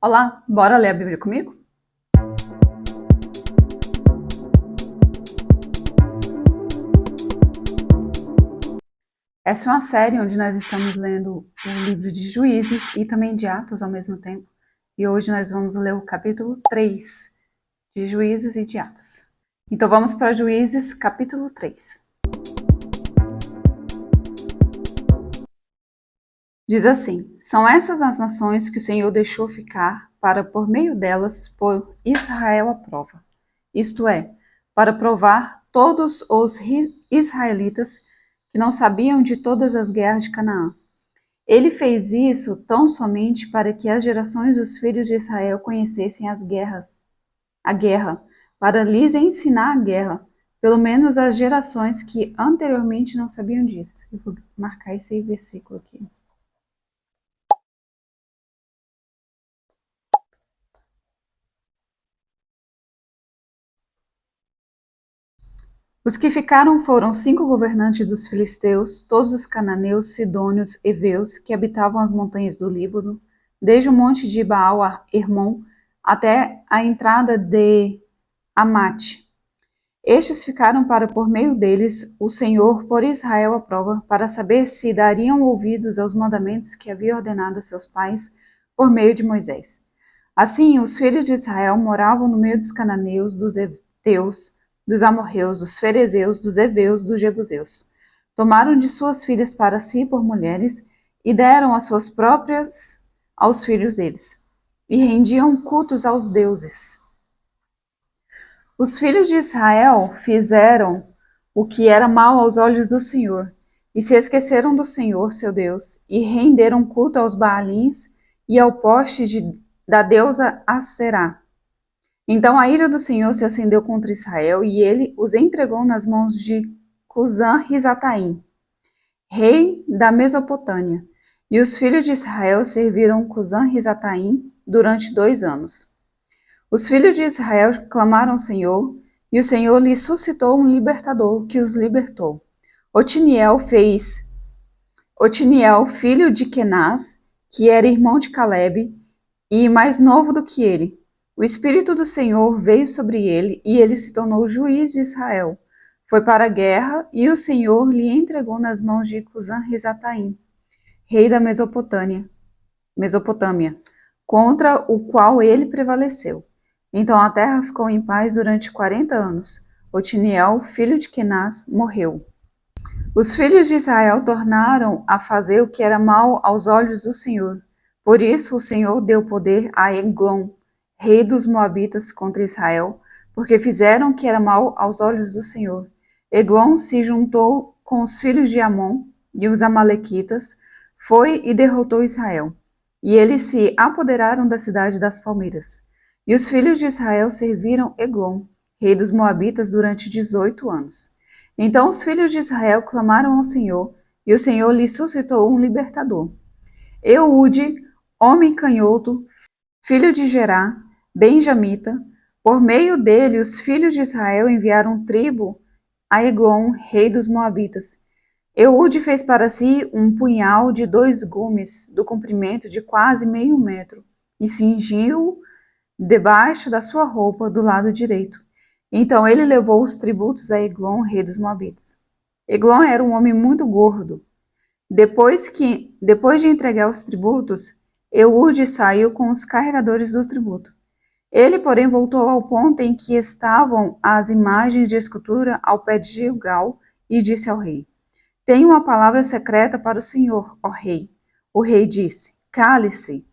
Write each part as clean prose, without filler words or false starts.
Olá, bora ler a Bíblia comigo? Essa é uma série onde nós estamos lendo o livro de Juízes e também de Atos ao mesmo tempo. E hoje nós vamos ler o capítulo 3 de Juízes e de Atos. Então vamos para Juízes, capítulo 3. Diz assim: São essas as nações que o Senhor deixou ficar para, por meio delas, pôr Israel à prova. Isto é, para provar todos os israelitas que não sabiam de todas as guerras de Canaã. Ele fez isso tão somente para que as gerações dos filhos de Israel conhecessem a guerra, para lhes ensinar a guerra, pelo menos as gerações que anteriormente não sabiam disso. Eu vou marcar esse versículo aqui. Os que ficaram foram 5 governantes dos filisteus, todos os cananeus, sidônios, heveus, que habitavam as montanhas do Líbano, desde o monte de Baal-Hermon até a entrada de Amate. Estes ficaram para, por meio deles, o Senhor pôr Israel à prova, para saber se dariam ouvidos aos mandamentos que havia ordenado a seus pais por meio de Moisés. Assim, os filhos de Israel moravam no meio dos cananeus, dos heteus, dos amorreus, dos ferezeus, dos heveus, dos jebuseus. Tomaram de suas filhas para si por mulheres e deram as suas próprias aos filhos deles, e rendiam cultos aos deuses. Os filhos de Israel fizeram o que era mal aos olhos do Senhor, e se esqueceram do Senhor, seu Deus, e renderam culto aos Baalins e ao poste da deusa Asserá. Então a ira do Senhor se acendeu contra Israel, e ele os entregou nas mãos de Cusã-Risataim, rei da Mesopotâmia. E os filhos de Israel serviram Cusã-Risataim durante 2 anos. Os filhos de Israel clamaram ao Senhor, e o Senhor lhes suscitou um libertador que os libertou. Otiniel, filho de Kenaz, que era irmão de Calebe, e mais novo do que ele. O Espírito do Senhor veio sobre ele, e ele se tornou juiz de Israel. Foi para a guerra, e o Senhor lhe entregou nas mãos de Cusã-Risataim, rei da Mesopotâmia, contra o qual ele prevaleceu. Então a terra ficou em paz durante 40 anos. Otiniel, filho de Kenaz, morreu. Os filhos de Israel tornaram a fazer o que era mal aos olhos do Senhor. Por isso o Senhor deu poder a Eglon, rei dos Moabitas, contra Israel, porque fizeram o que era mal aos olhos do Senhor. Eglon se juntou com os filhos de Amon e os amalequitas, foi e derrotou Israel. E eles se apoderaram da cidade das palmeiras. E os filhos de Israel serviram Eglon, rei dos Moabitas, durante 18 anos. Então os filhos de Israel clamaram ao Senhor, e o Senhor lhes suscitou um libertador. Eude, homem canhoto, filho de Gerá, benjamita. Por meio dele, os filhos de Israel enviaram tribo a Eglon, rei dos Moabitas. Eude fez para si um punhal de 2 gumes, do comprimento de quase meio metro, e cingiu debaixo da sua roupa do lado direito. Então ele levou os tributos a Eglon, rei dos Moabitas. Eglon era um homem muito gordo. Depois de entregar os tributos, Eude saiu com os carregadores do tributo. Ele, porém, voltou ao ponto em que estavam as imagens de escultura ao pé de Gilgal e disse ao rei: Tenho uma palavra secreta para o Senhor, ó rei. O rei disse: Cale-se.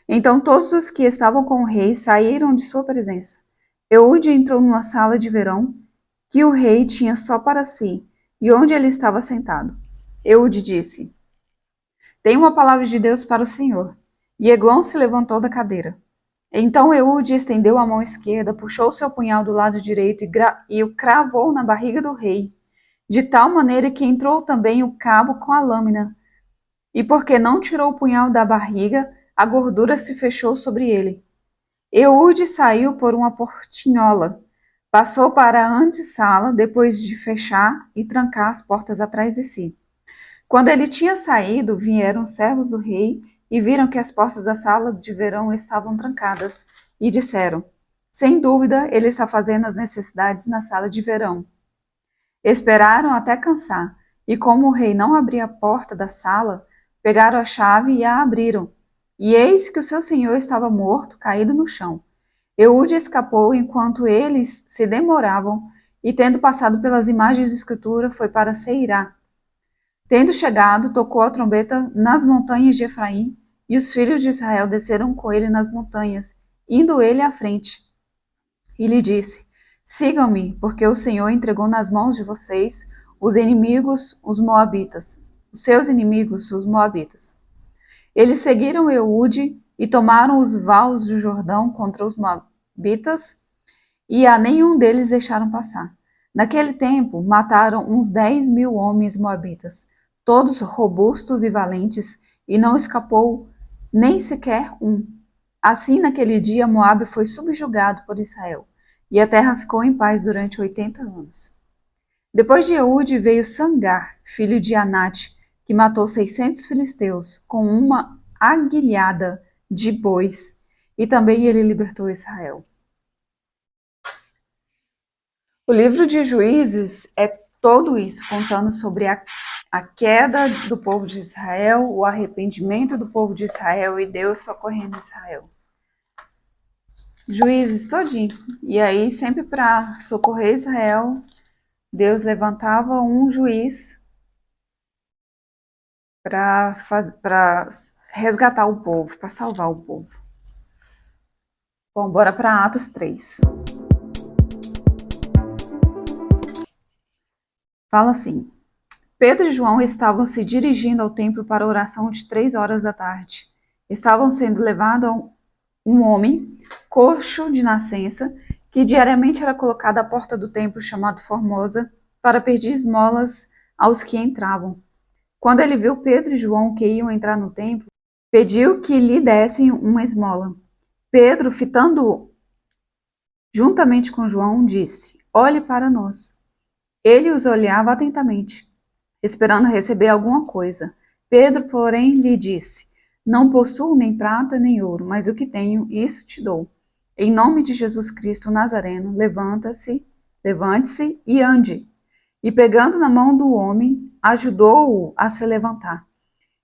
Então todos os que estavam com o rei saíram de sua presença. Eude entrou numa sala de verão que o rei tinha só para si, e onde ele estava sentado. Eude disse: Tenho uma palavra de Deus para o Senhor. E Eglon se levantou da cadeira. Então Eude estendeu a mão esquerda, puxou seu punhal do lado direito e o cravou na barriga do rei, de tal maneira que entrou também o cabo com a lâmina. E porque não tirou o punhal da barriga, a gordura se fechou sobre ele. Eude saiu por uma portinhola, passou para a antessala, depois de fechar e trancar as portas atrás de si. Quando ele tinha saído, vieram servos do rei e viram que as portas da sala de verão estavam trancadas, e disseram: sem dúvida, ele está fazendo as necessidades na sala de verão. Esperaram até cansar, e como o rei não abria a porta da sala, pegaram a chave e a abriram. E eis que o seu senhor estava morto, caído no chão. Eude escapou enquanto eles se demoravam, e tendo passado pelas imagens de escritura, foi para Seirá. Tendo chegado, tocou a trombeta nas montanhas de Efraim, e os filhos de Israel desceram com ele nas montanhas, indo ele à frente. E lhe disse: sigam-me, porque o Senhor entregou nas mãos de vocês os inimigos, os moabitas, os seus inimigos, os moabitas. Eles seguiram Eude e tomaram os vales do Jordão contra os moabitas, e a nenhum deles deixaram passar. Naquele tempo, mataram uns 10.000 homens moabitas, todos robustos e valentes, e não escapou nem sequer um. Assim, naquele dia, Moabe foi subjugado por Israel, e a terra ficou em paz durante 80 anos. Depois de Eude veio Sangar, filho de Anate, que matou 600 filisteus com uma aguilhada de bois, e também ele libertou Israel. O livro de Juízes é todo isso, contando sobre a queda do povo de Israel, o arrependimento do povo de Israel e Deus socorrendo Israel. Juízes todinho. E aí, sempre para socorrer Israel, Deus levantava um juiz para resgatar o povo, para salvar o povo. Bom, bora para Atos 3. Fala assim: Pedro e João estavam se dirigindo ao templo para a oração de 3 horas da tarde. Estavam sendo levados a um homem, coxo de nascença, que diariamente era colocado à porta do templo chamado Formosa, para pedir esmolas aos que entravam. Quando ele viu Pedro e João que iam entrar no templo, pediu que lhe dessem uma esmola. Pedro, fitando-o juntamente com João, disse: olhe para nós. Ele os olhava atentamente, esperando receber alguma coisa. Pedro, porém, lhe disse: não possuo nem prata nem ouro, mas o que tenho, isso te dou. Em nome de Jesus Cristo Nazareno, levante-se e ande. E pegando na mão do homem, ajudou-o a se levantar.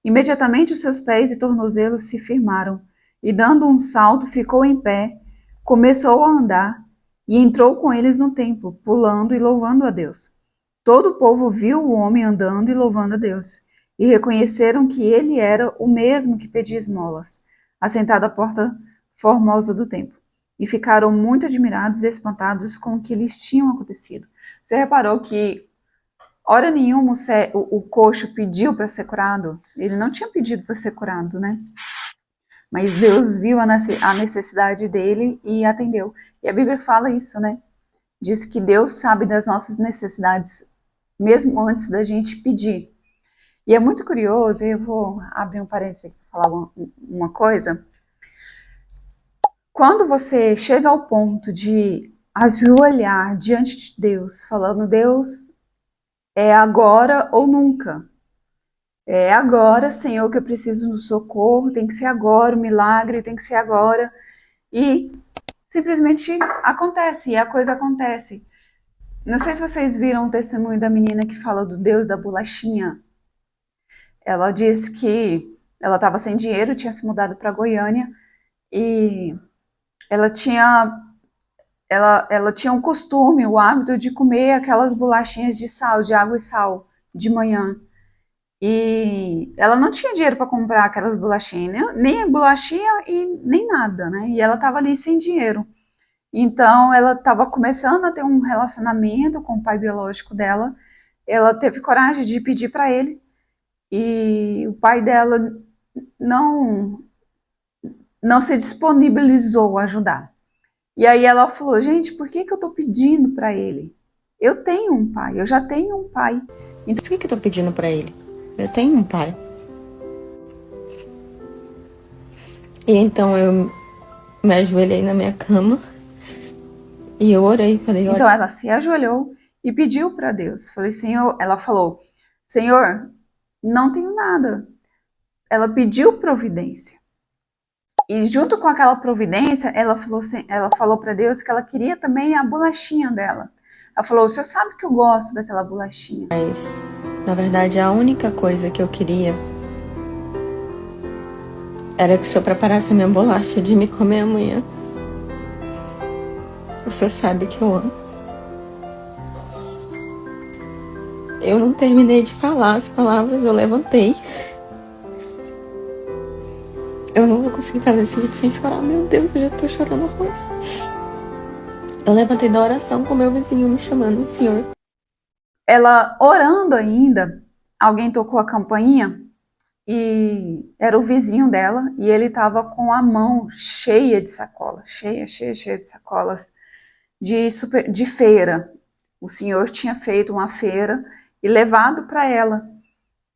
Imediatamente os seus pés e tornozelos se firmaram, e dando um salto, ficou em pé, começou a andar, e entrou com eles no templo, pulando e louvando a Deus. Todo o povo viu o homem andando e louvando a Deus, e reconheceram que ele era o mesmo que pedia esmolas, assentado à porta formosa do templo, e ficaram muito admirados e espantados com o que lhes tinha acontecido. Você reparou que hora nenhuma o coxo pediu para ser curado? Ele não tinha pedido para ser curado, né? Mas Deus viu a necessidade dele e atendeu. E a Bíblia fala isso, né? Diz que Deus sabe das nossas necessidades, mesmo antes da gente pedir. E é muito curioso, eu vou abrir um parênteses aqui para falar uma coisa. Quando você chega ao ponto de ajoelhar diante de Deus, falando: Deus, é agora ou nunca. É agora, Senhor, que eu preciso do socorro, tem que ser agora, o milagre tem que ser agora. E simplesmente acontece, e a coisa acontece. Não sei se vocês viram o testemunho da menina que fala do Deus da bolachinha. Ela disse que ela estava sem dinheiro, tinha se mudado para Goiânia e ela tinha um costume, o hábito de comer aquelas bolachinhas de sal, de água e sal, de manhã. E ela não tinha dinheiro para comprar aquelas bolachinhas, nem bolachinha e nem nada, né? E ela estava ali sem dinheiro. Então, ela estava começando a ter um relacionamento com o pai biológico dela. Ela teve coragem de pedir para ele. E o pai dela não se disponibilizou a ajudar. E aí ela falou: gente, por que eu estou pedindo para ele? Eu tenho um pai, eu já tenho um pai. Então por que eu estou pedindo para ele? Eu tenho um pai. E então eu me ajoelhei na minha cama e eu orei, falei: então ela se ajoelhou e pediu para Deus. Falei: Senhor, ela falou: Senhor, não tenho nada. ela pediu providência. E junto com aquela providência, ela falou para Deus que ela queria também a bolachinha dela. Ela falou: o senhor sabe que eu gosto daquela bolachinha. Mas, na verdade, a única coisa que eu queria era que o senhor preparasse a minha bolacha de me comer amanhã. O senhor sabe que eu amo. Eu não terminei de falar as palavras, eu levantei. Eu não vou conseguir fazer esse vídeo sem chorar. Meu Deus, eu já tô chorando arroz. Eu levantei da oração com meu vizinho me chamando, senhor. Ela orando ainda, alguém tocou a campainha e era o vizinho dela e ele estava com a mão cheia de sacolas, cheia de sacolas de feira. O senhor tinha feito uma feira e levado para ela.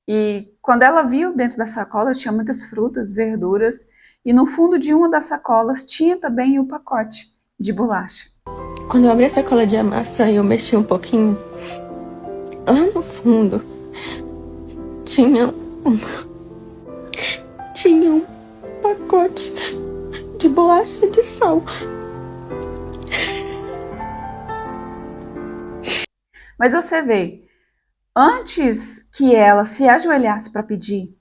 E quando ela viu, dentro da sacola tinha muitas frutas, verduras, e no fundo de uma das sacolas tinha também o pacote de bolacha. Quando eu abri a sacola de maçã e eu mexi um pouquinho, lá no fundo tinha um pacote de bolacha de sal. Mas você vê, antes que ela se ajoelhasse para pedir,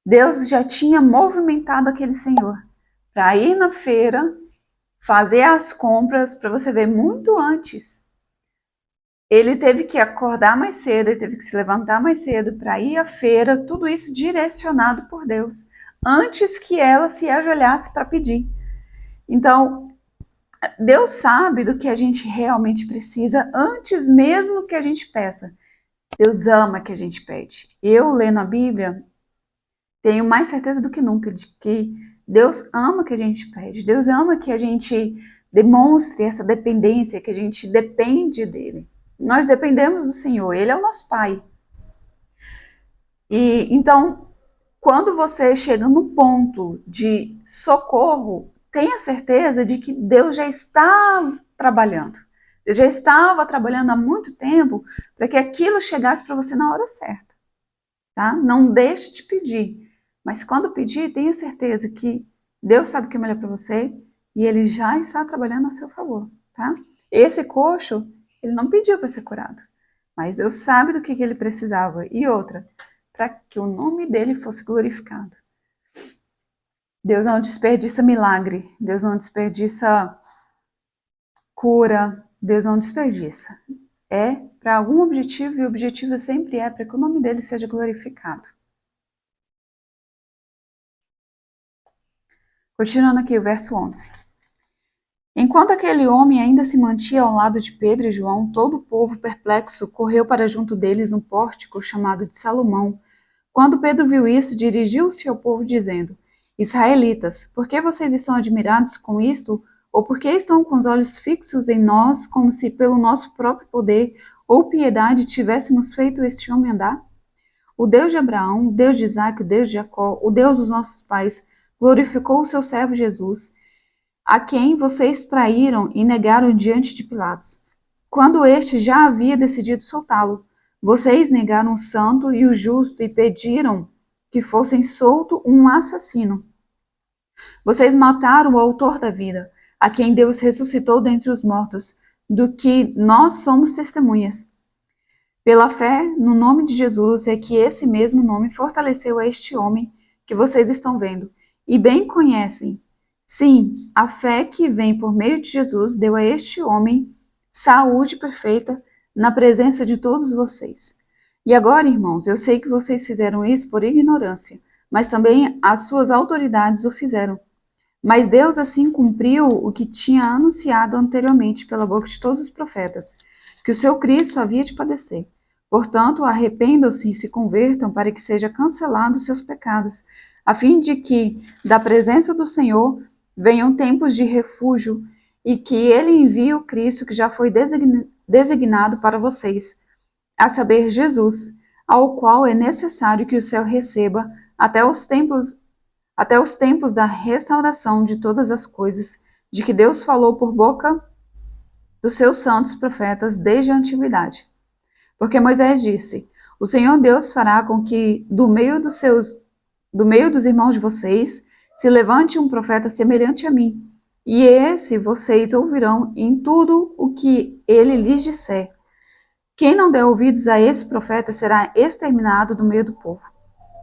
Deus já tinha movimentado aquele senhor para ir na feira, fazer as compras, para você ver, muito antes. Ele teve que acordar mais cedo, ele teve que se levantar mais cedo para ir à feira, tudo isso direcionado por Deus, antes que ela se ajoelhasse para pedir. Então, Deus sabe do que a gente realmente precisa antes mesmo que a gente peça. Deus ama que a gente pede. Eu, lendo a Bíblia, tenho mais certeza do que nunca de que Deus ama que a gente pede. Deus ama que a gente demonstre essa dependência, que a gente depende dele. Nós dependemos do Senhor, ele é o nosso Pai. E então, quando você chega no ponto de socorro, tenha certeza de que Deus já está trabalhando. Deus já estava trabalhando há muito tempo para que aquilo chegasse para você na hora certa. Tá? Não deixe de pedir. Mas quando pedir, tenha certeza que Deus sabe o que é melhor para você e Ele já está trabalhando a seu favor. Tá? Esse coxo, ele não pediu para ser curado. Mas Deus sabe do que ele precisava. E outra, para que o nome dele fosse glorificado. Deus não desperdiça milagre, Deus não desperdiça cura, Deus não desperdiça. É para algum objetivo e o objetivo sempre é para que o nome dele seja glorificado. Continuando aqui o verso 11. Enquanto aquele homem ainda se mantinha ao lado de Pedro e João, todo o povo perplexo correu para junto deles no pórtico chamado de Salomão. Quando Pedro viu isso, dirigiu-se ao povo dizendo: Israelitas, por que vocês estão admirados com isto? Ou por que estão com os olhos fixos em nós, como se pelo nosso próprio poder ou piedade tivéssemos feito este homem andar? O Deus de Abraão, o Deus de Isaque, o Deus de Jacó, o Deus dos nossos pais, glorificou o seu servo Jesus, a quem vocês traíram e negaram diante de Pilatos, quando este já havia decidido soltá-lo. Vocês negaram o santo e o justo e pediram que fossem solto um assassino. Vocês mataram o autor da vida, a quem Deus ressuscitou dentre os mortos, do que nós somos testemunhas. Pela fé no nome de Jesus é que esse mesmo nome fortaleceu a este homem que vocês estão vendo, e bem conhecem. Sim, a fé que vem por meio de Jesus deu a este homem saúde perfeita na presença de todos vocês. E agora, irmãos, eu sei que vocês fizeram isso por ignorância, mas também as suas autoridades o fizeram. Mas Deus assim cumpriu o que tinha anunciado anteriormente pela boca de todos os profetas, que o seu Cristo havia de padecer. Portanto, arrependam-se e se convertam para que sejam cancelados os seus pecados, a fim de que, da presença do Senhor, venham tempos de refúgio e que ele envie o Cristo que já foi designado para vocês, a saber, Jesus, ao qual é necessário que o céu receba até os tempos da restauração de todas as coisas, de que Deus falou por boca dos seus santos profetas desde a antiguidade. Porque Moisés disse: O Senhor Deus fará com que do meio dos seus do meio dos irmãos de vocês se levante um profeta semelhante a mim, e esse vocês ouvirão em tudo o que ele lhes disser. Quem não der ouvidos a esse profeta será exterminado do meio do povo.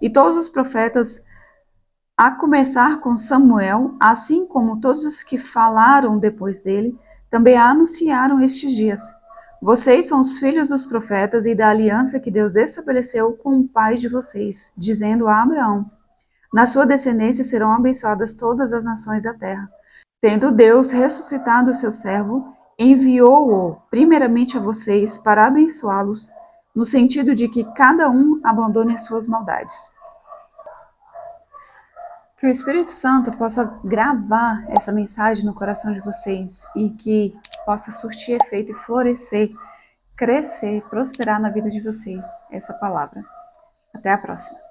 E todos os profetas, a começar com Samuel, assim como todos os que falaram depois dele, também anunciaram estes dias. Vocês são os filhos dos profetas e da aliança que Deus estabeleceu com o pai de vocês, dizendo a Abraão: na sua descendência serão abençoadas todas as nações da terra. Tendo Deus ressuscitado o seu servo, enviou-o primeiramente a vocês para abençoá-los, no sentido de que cada um abandone as suas maldades. Que o Espírito Santo possa gravar essa mensagem no coração de vocês e que possa surtir efeito e florescer, crescer, prosperar na vida de vocês, essa palavra. Até a próxima.